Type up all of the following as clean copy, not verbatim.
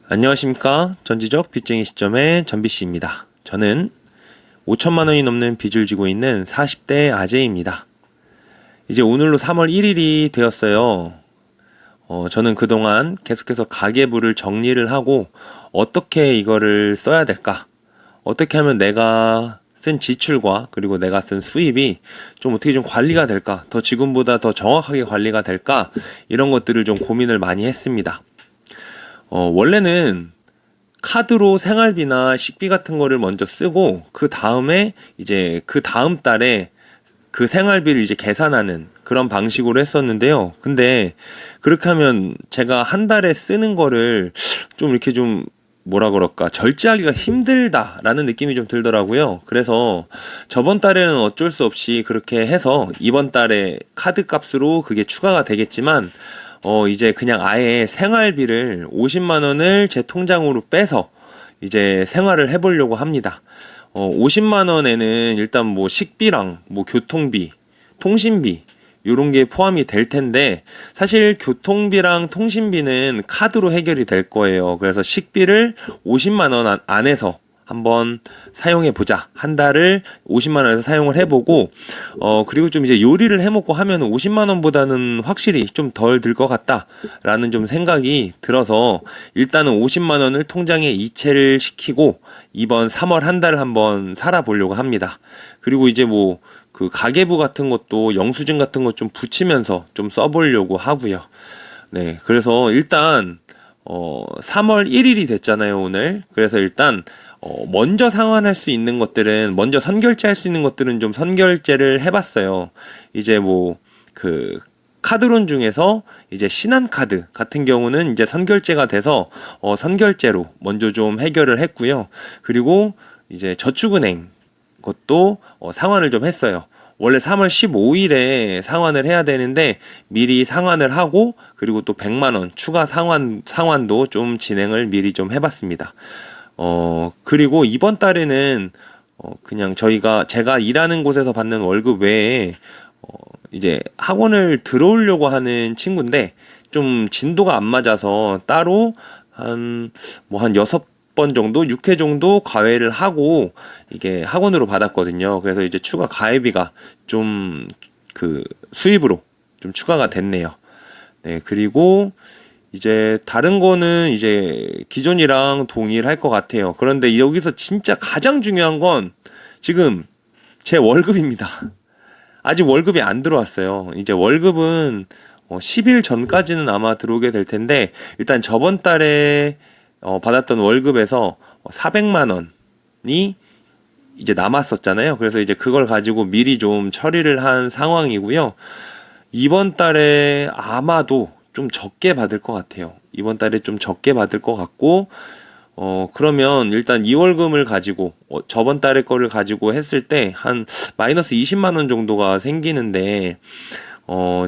안녕하십니까. 전지적 빚쟁이 시점의 전비씨입니다. 저는 5천만 원이 넘는 빚을 지고 있는 40대 아재입니다. 이제 오늘로 3월 1일이 되었어요. 저는 그동안 계속해서 가계부를 정리를 하고 어떻게 이거를 써야 될까? 어떻게 하면 내가 쓴 지출과 그리고 내가 쓴 수입이 좀 어떻게 좀 관리가 될까? 더 지금보다 더 정확하게 관리가 될까? 이런 것들을 좀 고민을 많이 했습니다. 원래는 카드로 생활비나 식비 같은 거를 먼저 쓰고 그 다음에 이제 그 다음 달에 그 생활비를 이제 계산하는 그런 방식으로 했었는데요. 근데 그렇게 하면 제가 한 달에 쓰는 거를 좀 이렇게 좀 뭐라 그럴까 절제하기가 힘들다라는 느낌이 좀 들더라고요. 그래서 저번 달에는 어쩔 수 없이 그렇게 해서 이번 달에 카드 값으로 그게 추가가 되겠지만 이제 그냥 아예 생활비를 50만 원을 제 통장으로 빼서 이제 생활을 해보려고 합니다. 50만 원에는 일단 뭐 식비랑 뭐 교통비, 통신비 요런 게 포함이 될 텐데 사실 교통비랑 통신비는 카드로 해결이 될 거예요. 그래서 식비를 50만 원 안에서 한번 사용해 보자. 한 달을 50만 원에서 사용을 해보고 그리고 좀 이제 요리를 해먹고 하면 50만 원보다는 확실히 좀 덜 들 것 같다라는 좀 생각이 들어서 일단은 50만 원을 통장에 이체를 시키고 이번 3월 한 달을 한번 살아보려고 합니다. 그리고 이제 뭐 그 가계부 같은 것도 영수증 같은 것 좀 붙이면서 좀 써보려고 하고요. 네, 그래서 일단 3월 1일이 됐잖아요, 오늘. 그래서 일단 먼저 상환할 수 있는 것들은 먼저 선결제 할 수 있는 것들은 좀 선결제를 해봤어요. 이제 뭐 그 카드론 중에서 이제 신한카드 같은 경우는 이제 선결제가 돼서 선결제로 먼저 좀 해결을 했고요. 그리고 이제 저축은행 것도 상환을 좀 했어요. 원래 3월 15일에 상환을 해야 되는데 미리 상환을 하고 그리고 또 100만 원 추가 상환도 좀 진행을 미리 좀 해봤습니다. 그리고 이번 달에는 그냥 제가 일하는 곳에서 받는 월급 외에 이제 학원을 들어오려고 하는 친구인데 좀 진도가 안 맞아서 따로 한 6번 정도, 6회 정도 과외를 하고 이게 학원으로 받았거든요. 그래서 이제 추가 가회비가 좀 그 수입으로 좀 추가가 됐네요. 네, 그리고 이제 다른 거는 이제 기존이랑 동일할 것 같아요. 그런데 여기서 진짜 가장 중요한 건 지금 제 월급입니다. 아직 월급이 안 들어왔어요. 이제 월급은 10일 전까지는 아마 들어오게 될 텐데 일단 저번 달에 받았던 월급에서 400만 원이 이제 남았었잖아요. 그래서 이제 그걸 가지고 미리 좀 처리를 한 상황이고요. 이번 달에 아마도 좀 적게 받을 것 같아요. 이번 달에 좀 적게 받을 것 같고 그러면 일단 이 월급을 가지고 저번 달에 거를 가지고 했을 때 한 마이너스 20만 원 정도가 생기는데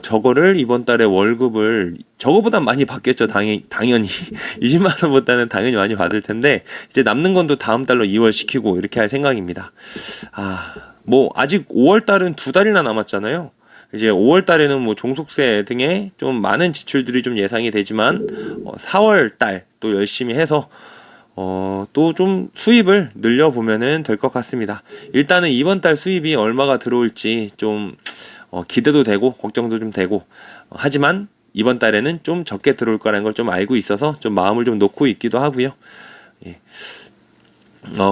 저거를 이번 달에 월급을 저거보단 많이 받겠죠. 당연히 20만 원보다는 당연히 많이 받을 텐데 이제 남는 건 또 다음 달로 2월 시키고 이렇게 할 생각입니다. 뭐 아직 5월 달은 2달이나 남았잖아요. 이제 5월 달에는 뭐 종속세 등의 좀 많은 지출들이 좀 예상이 되지만 4월 달 또 열심히 해서 또 좀 수입을 늘려보면은 될 것 같습니다. 일단은 이번 달 수입이 얼마가 들어올지 좀 기대도 되고 걱정도 좀 되고 하지만 이번 달에는 좀 적게 들어올 거라는 걸 좀 알고 있어서 좀 마음을 좀 놓고 있기도 하고요. 예.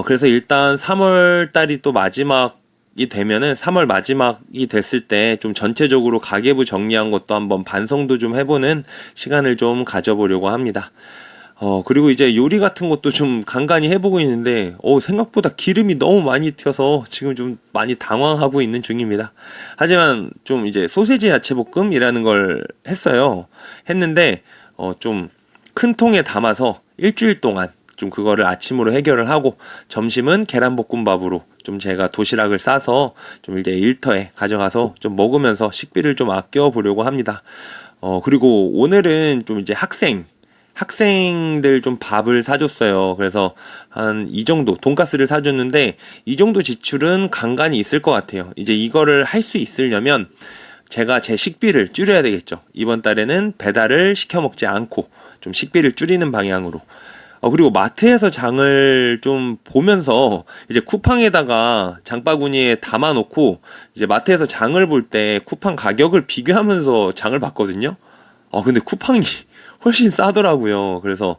그래서 일단 3월 달이 또 마지막이 되면은 3월 마지막이 됐을 때 좀 전체적으로 가계부 정리한 것도 한번 반성도 좀 해보는 시간을 좀 가져보려고 합니다. 그리고 이제 요리 같은 것도 좀 간간히 해보고 있는데, 생각보다 기름이 너무 많이 튀어서 지금 좀 많이 당황하고 있는 중입니다. 하지만 좀 이제 소세지 야채볶음이라는 걸 했는데, 좀 큰 통에 담아서 일주일 동안 좀 그거를 아침으로 해결을 하고, 점심은 계란볶음밥으로 좀 제가 도시락을 싸서 좀 이제 일터에 가져가서 좀 먹으면서 식비를 좀 아껴 보려고 합니다. 그리고 오늘은 좀 이제 학생들 좀 밥을 사줬어요. 그래서 한 이 정도 돈가스를 사줬는데 이 정도 지출은 간간히 있을 것 같아요. 이제 이거를 할 수 있으려면 제가 제 식비를 줄여야 되겠죠. 이번 달에는 배달을 시켜 먹지 않고 좀 식비를 줄이는 방향으로 그리고 마트에서 장을 좀 보면서 이제 쿠팡에다가 장바구니에 담아놓고 이제 마트에서 장을 볼 때 쿠팡 가격을 비교하면서 장을 봤거든요. 근데 쿠팡이 훨씬 싸더라고요. 그래서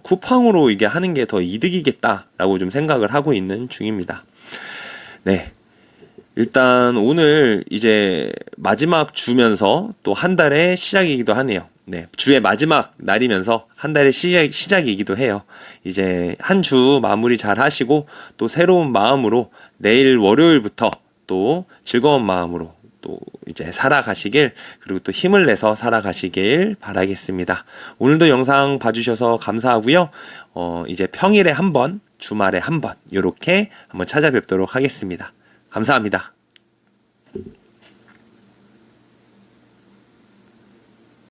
쿠팡으로 이게 하는 게 더 이득이겠다라고 좀 생각을 하고 있는 중입니다. 네. 일단 오늘 이제 마지막 주면서 또 한 달의 시작이기도 하네요. 네, 주의 마지막 날이면서 한 달의 시작이기도 해요. 이제 한 주 마무리 잘 하시고 또 새로운 마음으로 내일 월요일부터 또 즐거운 마음으로 또 이제 살아가시길, 그리고 또 힘을 내서 살아가시길 바라겠습니다. 오늘도 영상 봐주셔서 감사하고요. 이제 평일에 한 번, 주말에 한 번, 요렇게 한번 찾아뵙도록 하겠습니다. 감사합니다.